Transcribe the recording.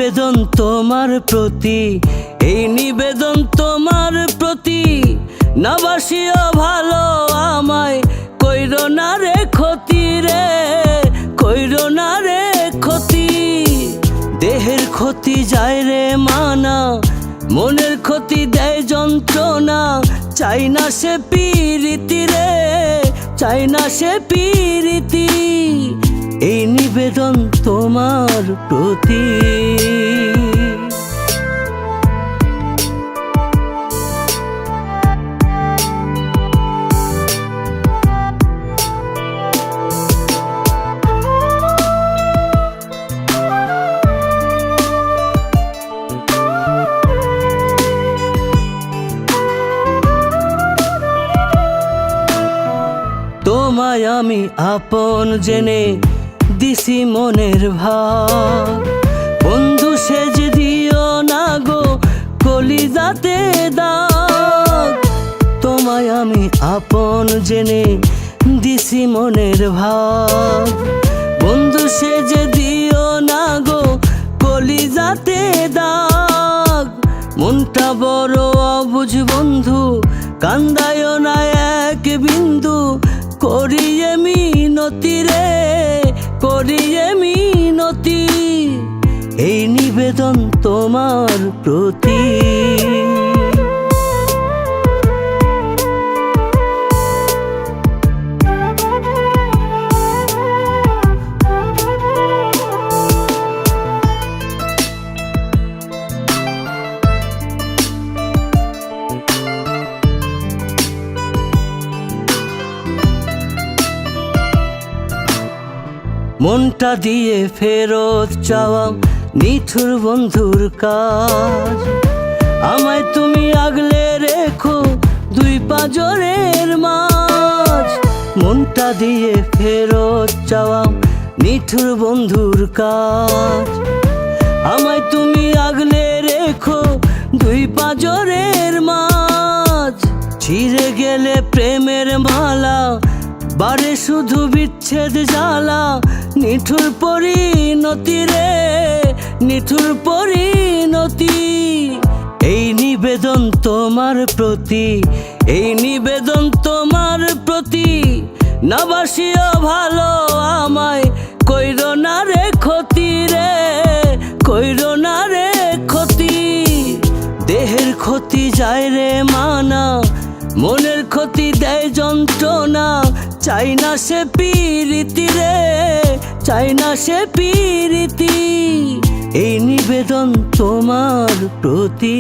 নিবেদন তোমার প্রতি, এই নিবেদন তোমার প্রতি। না বাসিও ভালো আমায়, কইরো না রে ক্ষতি রে, কইরো না রে ক্ষতি। দেহের ক্ষতি যায় রে মানা, মনের ক্ষতি দেয় যন্ত্রণা। চাই না সে পীড়িতি রে, চাই না সে পীড়িতি। এই নিবেদন তোমার প্রতি। তোমায় আমি আপন জেনে দিছি মনের ভাব, বন্ধু সেজ দিও না গো কলিজাতে দাগ। তোমায় আমি আপন জেনে দিছি মনের ভাব, বন্ধু সেজ দিও না গো কলিজাতে দাগ। মনটা বড় অবুঝ বন্ধু, কান্দায় না এক বিন্দু। করিয়ে মিনতি রে, করিয়ে মিনতি। এই নিবেদন তোমার প্রতি। মনটা দিয়ে ফেরত চাওয়া নিঠুর বন্ধুর কাজ। আমায় তুমি আগলে রেখো দুই পাঁজরের মাঝ। মনটা দিয়ে ফেরত চাওয়া নিঠুর বন্ধুর কাজ। আমায় তুমি আগলে রেখো দুই পাঁজরের মাঝ। ছিঁড়ে গেলে প্রেমের মালা, বারে শুধু বিচ্ছেদ জ্বালা। নিঠুর পরিণতি রে, নিঠুর পরিণতি। এই নিবেদন তোমার প্রতি, এই নিবেদন তোমার প্রতি। না বাসিও ভালো আমায়, কইরো না রে ক্ষতি রে, কইরো না রে ক্ষতি। দেহের ক্ষতি যায় রে মানা, মনের ক্ষতি দেয় যন্ত্রণা। চাই না সে পীড়িতি রে, চাই না সে পীড়িতি। এই নিবেদন তোমার প্রতি।